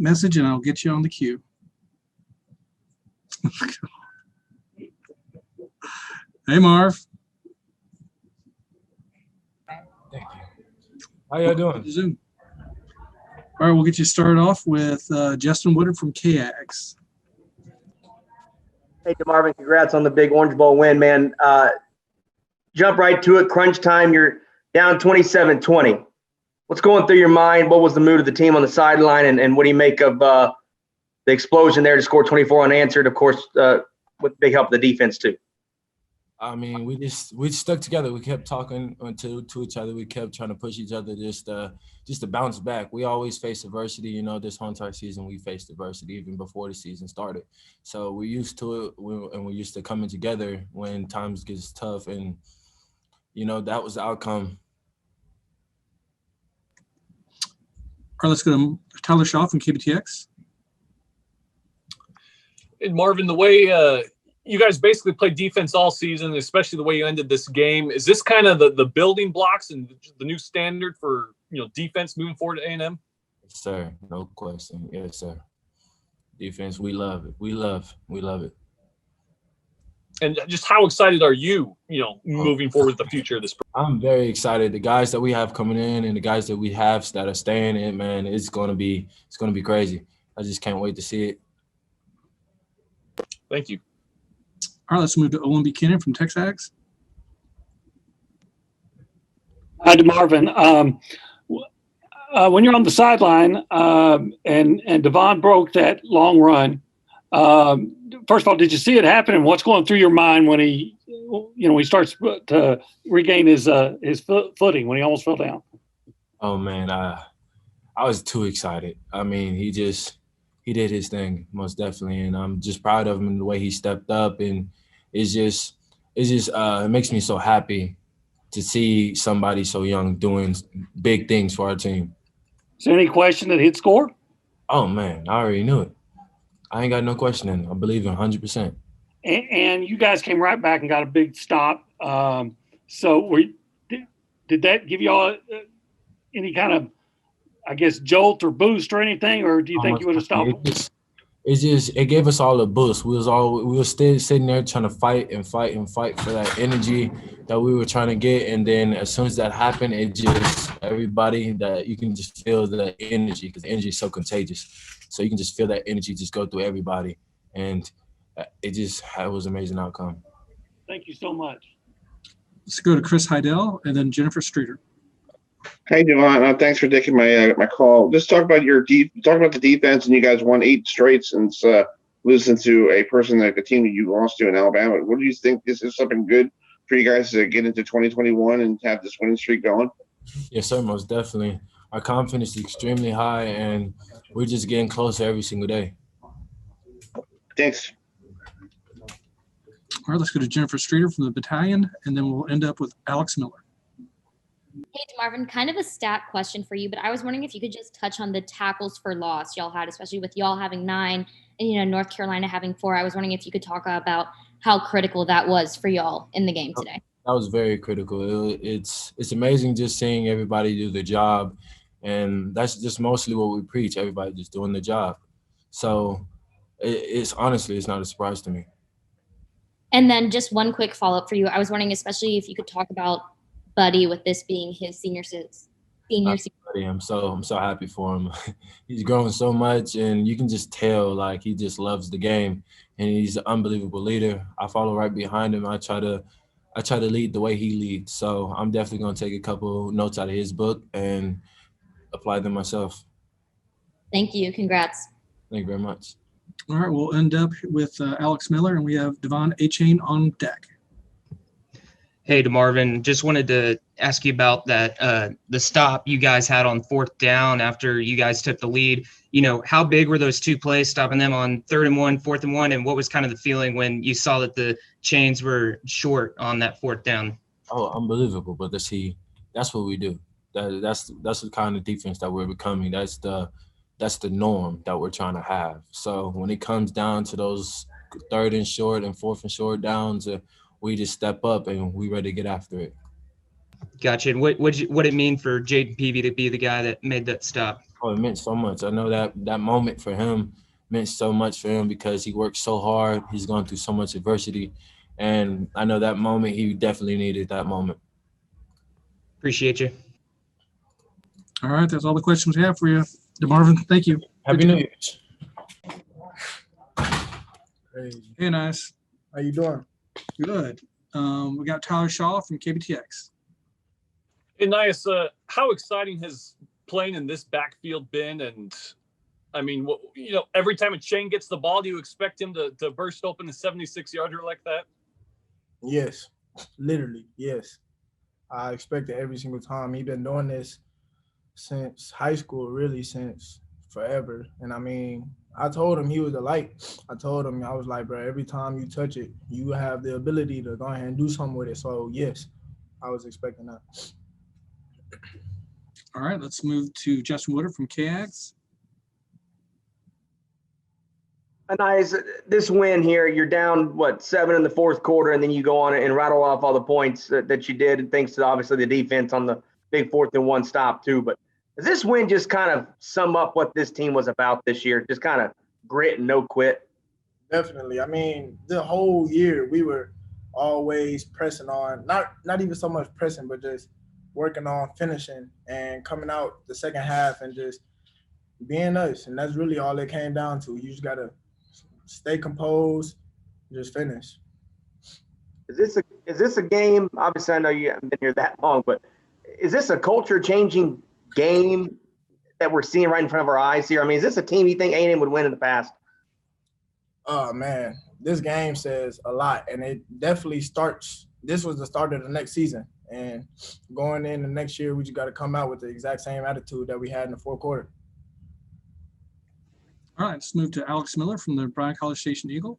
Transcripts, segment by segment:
message, and I'll get you on the queue. Hey, Marv. Thank you. How y'all doing? Zoom. All right, we'll get you started off with Justin Woodard from KAGS. Hey, DeMarvin, congrats on the big Orange Bowl win, man. Jump right to it. Crunch time. You're down 27-20. What's going through your mind? What was the mood of the team on the sideline, and what do you make of the explosion there to score 24 unanswered? Of course, with big help of the defense too. I mean, we stuck together. We kept talking to each other. We kept trying to push each other just to bounce back. We always face adversity. You know, this whole entire season we faced adversity even before the season started. So we're used to it, and we're used to coming together when times gets tough. And, you know, that was the outcome. All right, let's go to Tyler Shaw from KBTX. And Marvin, the way you guys basically played defense all season, especially the way you ended this game, is this kind of the building blocks and the new standard for, you know, defense moving forward at A&M? Yes, sir. No question. Yes, sir. Defense, we love it. We love it. And just how excited are you, you know, moving forward with the future of this program? I'm very excited. The guys that we have coming in and the guys that we have that are staying in, man, it's gonna be crazy. I just can't wait to see it. Thank you. All right, let's move to Owen Buchanan from Texas. Hi, DeMarvin. When you're on the sideline and Devon broke that long run, first of all, did you see it happen? And what's going through your mind when he starts to regain his footing when he almost fell down? Oh man, I was too excited. I mean, he did his thing most definitely, and I'm just proud of him and the way he stepped up. And it makes me so happy to see somebody so young doing big things for our team. Is there any question that he'd score? Oh man, I already knew it. I ain't got no question in it. I believe in 100%. And you guys came right back and got a big stop. So did that give y'all any kind of, I guess, jolt or boost or anything, or do you think you would have stopped? It gave us all a boost. We were still sitting there trying to fight for that energy that we were trying to get. And then as soon as that happened, it just, everybody, that you can just feel the energy, because the energy is so contagious. So you can just feel that energy just go through everybody. And it was an amazing outcome. Thank you so much. Let's go to Chris Heidel and then Jennifer Streeter. Hey, Devon. Thanks for taking my call. Just talk about the defense, and you guys won 8 straight since losing to a team that you lost to in Alabama. What do you think? This is something good for you guys to get into 2021 and have this winning streak going? Yes, sir, most definitely. Our confidence is extremely high, and we're just getting closer every single day. Thanks. All right, let's go to Jennifer Streeter from the Battalion, and then we'll end up with Alex Miller. Hey, DeMarvin, kind of a stat question for you, but I was wondering if you could just touch on the tackles for loss y'all had, especially with y'all having 9 and, North Carolina having 4. I was wondering if you could talk about how critical that was for y'all in the game today. That was very critical. It's amazing just seeing everybody do the job, and that's just mostly what we preach, everybody just doing the job. So it's honestly, it's not a surprise to me. And then just one quick follow-up for you. I was wondering especially if you could talk about Buddy with this being his senior season. I'm so happy for him. He's grown so much, and you can just tell like he just loves the game, and he's an unbelievable leader. I follow right behind him. I try to lead the way he leads. So I'm definitely gonna take a couple notes out of his book and apply them myself. Thank you. Congrats. Thank you very much. All right, we'll end up with Alex Miller, and we have Devon Achane on deck. Hey, DeMarvin, just wanted to ask you about that, the stop you guys had on 4th down after you guys took the lead. How big were those 2 plays, stopping them on 3rd and 1, 4th and 1, and what was kind of the feeling when you saw that the chains were short on that 4th down? Oh, unbelievable. But that's what we do. That's the kind of defense that we're becoming. That's the norm that we're trying to have. So when it comes down to those 3rd and short and 4th and short downs, we just step up and we ready to get after it. Gotcha. And what it mean for Jaden Peavy to be the guy that made that stop? Oh, it meant so much. I know that moment for him meant so much for him because he worked so hard. He's gone through so much adversity. And I know that moment, he definitely needed that moment. Appreciate you. All right, that's all the questions we have for you. DeMarvin, thank you. Happy New Year. Crazy. Hey, nice. How you doing? Good. We got Tyler Shaw from KBTX. Hey, Nias, how exciting has playing in this backfield been? And I mean, every time Achane gets the ball, do you expect him to burst open a 76-yarder like that? Yes, literally, yes. I expect it every single time. He's been doing this since high school, really since forever. And I mean, I told him he was a light. I told him, I was like, bro, every time you touch it, you have the ability to go ahead and do something with it. So, yes, I was expecting that. All right, let's move to Justin Woodard from KAGS. Nice. This win here, you're down, 7 in the fourth quarter, and then you go on and rattle off all the points that you did, and thanks to obviously the defense on the big 4th and 1 stop too. But does this win just kind of sum up what this team was about this year? Just kind of grit and no quit? Definitely. I mean, the whole year we were always pressing on, not even so much pressing, but just working on finishing and coming out the second half and just being us. And that's really all it came down to. You just got to stay composed, just finish. Is this a game? Obviously, I know you haven't been here that long, but is this a culture-changing game that we're seeing right in front of our eyes here? I mean, is this a team you think A&M would win in the past? Oh, man, this game says a lot, and it definitely starts – this was the start of the next season. And going in the next year, we just got to come out with the exact same attitude that we had in the fourth quarter. All right, let's move to Alex Miller from the Bryant College Station Eagle.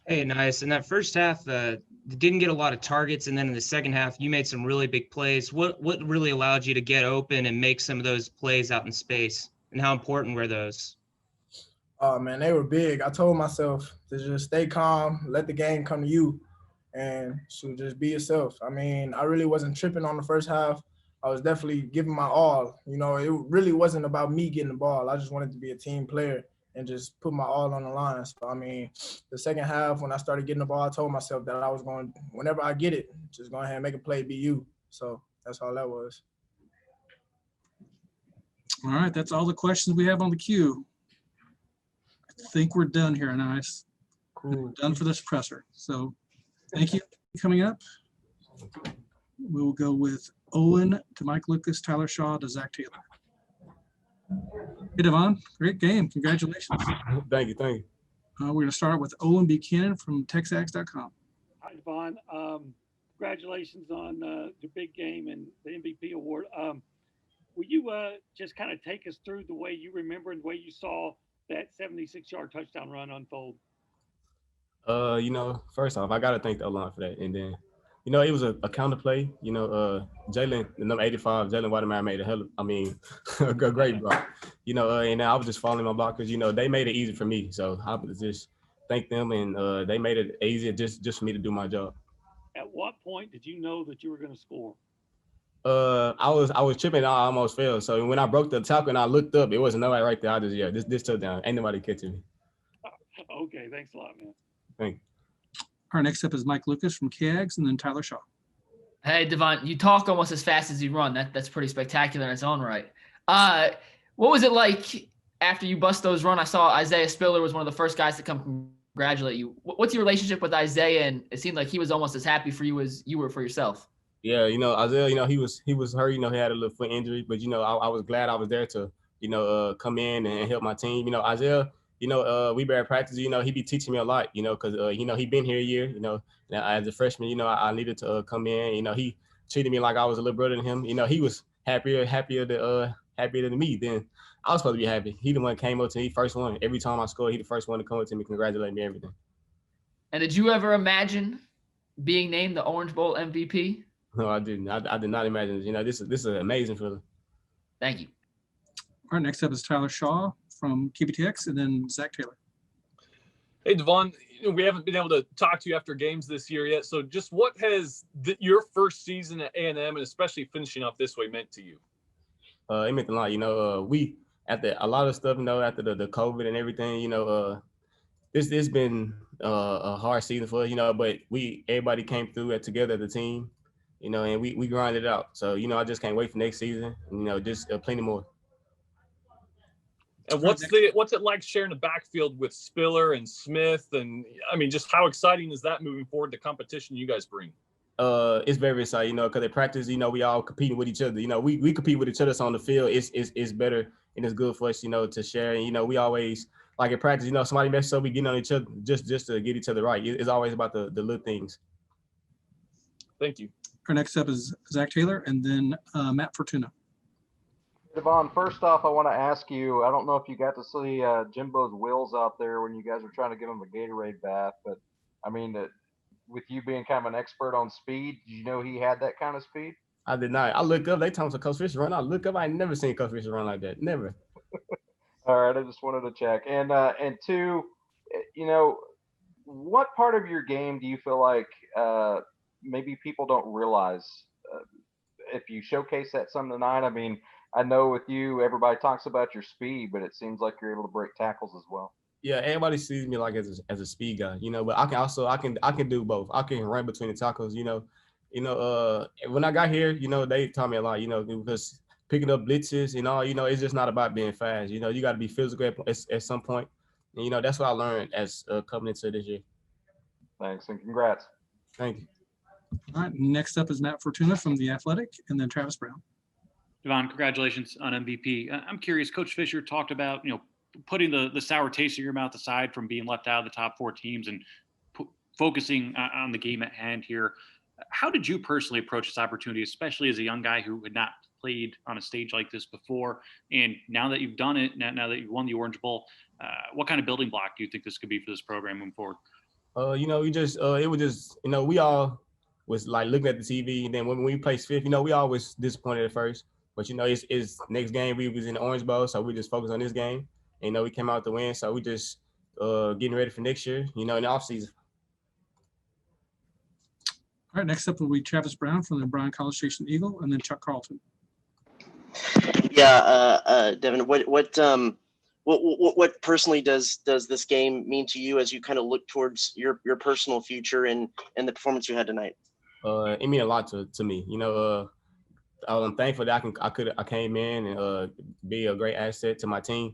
Hey, nice. In that first half, didn't get a lot of targets, and then in the second half, you made some really big plays. What really allowed you to get open and make some of those plays out in space, and how important were those? Oh, man, they were big. I told myself to just stay calm, let the game come to you, and so just be yourself. I mean, I really wasn't tripping on the first half. I was definitely giving my all. You know, it really wasn't about me getting the ball. I just wanted to be a team player and just put my all on the line. So, I mean, the second half, when I started getting the ball, I told myself that I was going, whenever I get it, just go ahead and make a play, be you. So that's all that was. All right, that's all the questions we have on the queue. I think we're done here, Nice. Cool. We're done for this presser. So thank you for coming up. We will go with Owen to Mike Lucas, Tyler Shaw to Zach Taylor. Hey, Devon, great game. Congratulations. Thank you. We're going to start with Owen Buchanan from TexAgs.com. Hi, Devon. Congratulations on the big game and the MVP award. Will you just kind of take us through the way you remember and the way you saw that 76-yard touchdown run unfold? First off, I got to thank the O-line for that. And then, it was a counter play. Jalen, the number 85, Jalen Watermeyer made a great block. And I was just following my blockers. They made it easy for me. So I would just thank them, and they made it easier just for me to do my job. At what point did you know that you were going to score? I was tripping. I almost fell. So when I broke the tackle and I looked up, it wasn't nobody right there. I just, this touchdown. Ain't nobody catching me. Okay, thanks a lot, man. Thank you. Our next up is Mike Lucas from KAGS and then Tyler Shaw. Hey, Devon, you talk almost as fast as you run. That's pretty spectacular in its own right. What was it like after you bust those run? I saw Isaiah Spiller was one of the first guys to come congratulate you. What's your relationship with Isaiah? And it seemed like he was almost as happy for you as you were for yourself. Yeah, Isaiah, he was hurt. He had a little foot injury, but I was glad I was there to come in and help my team. Isaiah, we were at practice. He be teaching me a lot. Because he been here a year. Now as a freshman, I needed to come in. He treated me like I was a little brother to him. He was happier than me. Then I was supposed to be happy. He the one came up to me, first one. Every time I scored, he the first one to come up to me, congratulate me, everything. And did you ever imagine being named the Orange Bowl MVP? No, I didn't. I did not imagine. This is an amazing feeling. Thank you. All right, next up is Tyler Shaw from KBTX and then Zach Taylor. Hey, Devon, we haven't been able to talk to you after games this year yet. So just what has your first season at A&M and especially finishing off this way meant to you? It meant a lot. We after a lot of stuff, after the COVID and everything, this been a hard season for us, but everybody came through it together as a team, and we grinded it out. So, I just can't wait for next season, and, just plenty more. And what's it like sharing the backfield with Spiller and Smith? And I mean, just how exciting is that moving forward, the competition you guys bring? It's very exciting, because at practice, we all competing with each other. We compete with each other, so on the field, it's better and it's good for us, to share. And, we always, like at practice, somebody messes up, we get on each other just to get each other right. It's always about the little things. Thank you. Our next up is Zach Taylor and then Matt Fortuna. Devon, first off, I want to ask you, I don't know if you got to see Jimbo's wheels out there when you guys were trying to give him a Gatorade bath, but I mean, with you being kind of an expert on speed, did you know he had that kind of speed? I did not. I look up, they told me Coach Fisher run. I look up, I ain't never seen Coach Fisher run like that. Never. All right, I just wanted to check. And two, what part of your game do you feel like maybe people don't realize if you showcase that some tonight? I mean, I know with you, everybody talks about your speed, but it seems like you're able to break tackles as well. Yeah, everybody sees me like as a speed guy, but I can do both. I can run between the tackles, when I got here, they taught me a lot, because picking up blitzes and all, it's just not about being fast. You got to be physical at some point. And, that's what I learned as coming into this year. Thanks and congrats. Thank you. All right, next up is Matt Fortuna from The Athletic and then Travis Brown. Devon, congratulations on MVP. I'm curious, Coach Fisher talked about, putting the sour taste in your mouth aside from being left out of the top 4 teams and focusing on the game at hand here. How did you personally approach this opportunity, especially as a young guy who had not played on a stage like this before? And now that you've done it, now that you've won the Orange Bowl, what kind of building block do you think this could be for this program moving forward? It was just, we all was like looking at the TV, and then when we placed 5th, we always disappointed at first. But, it's next game we was in the Orange Bowl, so we just focused on this game. And, we came out to win, so we just getting ready for next year, in the offseason. All right, next up will be Travis Brown from the Bryan College Station Eagle, and then Chuck Carlton. Yeah, Devon, what personally does this game mean to you as you kind of look towards your personal future and the performance you had tonight? It means a lot to me. I'm thankful that I came in and be a great asset to my team.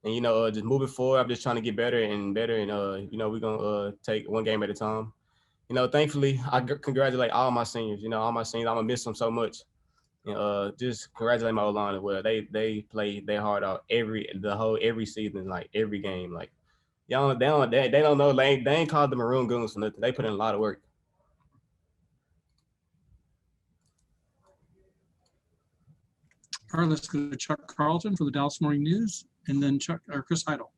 And just moving forward, I'm just trying to get better and better. And we're gonna take one game at a time. Thankfully, I congratulate all my seniors. All my seniors, I'm gonna miss them so much. And just congratulate my O-line as well. They play their heart out every season, like every game. Like they don't know. They ain't called the Maroon Goons for nothing. They put in a lot of work. All right, let's go to Chuck Carlton for the Dallas Morning News, and then Chris Heidel.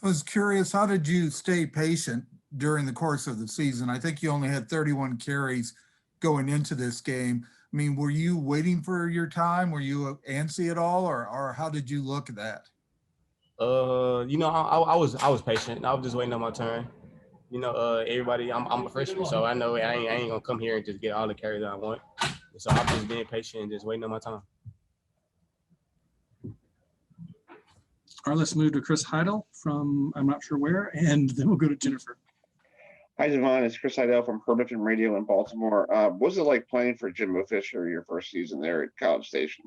I was curious, how did you stay patient during the course of the season? I think you only had 31 carries going into this game. I mean, were you waiting for your time? Were you antsy at all, or how did you look at that? I was patient. I was just waiting on my turn. Everybody, I'm a freshman, so I know I ain't gonna come here and just get all the carries that I want. So I'm just being patient and just waiting on my time. All right, let's move to Chris Heidel from I'm not sure where, and then we'll go to Jennifer. Hi, Devon. It's Chris Heidel from Herb FM Radio in Baltimore. What was it like playing for Jimbo Fisher your first season there at College Station?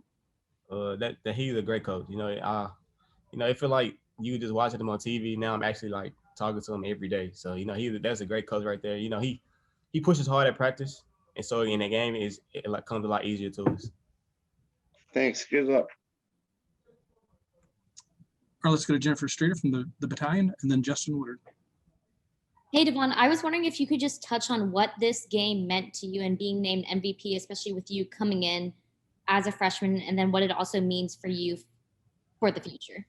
That he's a great coach. I feel like you just watching him on TV. Now I'm actually like talking to him every day. So that's a great coach right there. He pushes hard at practice, and so in the game it comes a lot easier to us. Thanks. Good luck. All right, let's go to Jennifer Streeter from the Battalion, and then Justin Woodard. Hey, Devon, I was wondering if you could just touch on what this game meant to you and being named MVP, especially with you coming in as a freshman, and then what it also means for you for the future.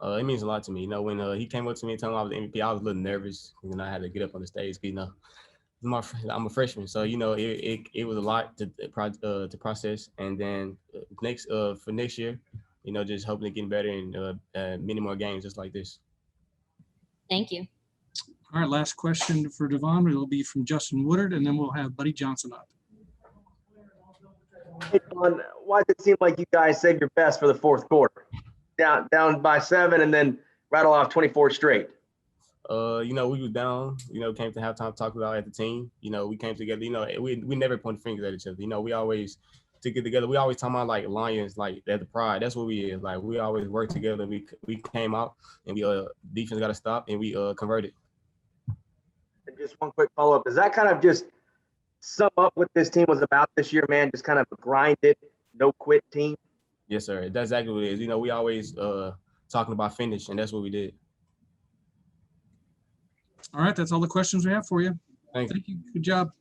It means a lot to me. When he came up to me and told me I was the MVP, I was a little nervous, and I had to get up on the stage. I'm a freshman, so it was a lot to process. And then for next year, just hoping to get better in many more games just like this. Thank you. All right, last question for Devon. It'll be from Justin Woodard, and then we'll have Buddy Johnson up. Hey, Don, why does it seem like you guys saved your best for the fourth quarter? Down by 7 and then rattle off 24 straight. You know, we was down, you know, came to halftime, talked about it as a team. You know, we came together, you know, we never point fingers at each other. You know, we always to get together. We always talk about like Lions, like at the pride. That's what we is. Like we always work together. We came out and we defense got to stop and we converted. And just one quick follow-up. Does that kind of just sum up what this team was about this year, man? Just kind of a grinded, no quit team? Yes, sir. That's exactly what it is. You know, we always talking about finish, and that's what we did. All right, that's all the questions we have for you. Thank you. Good job.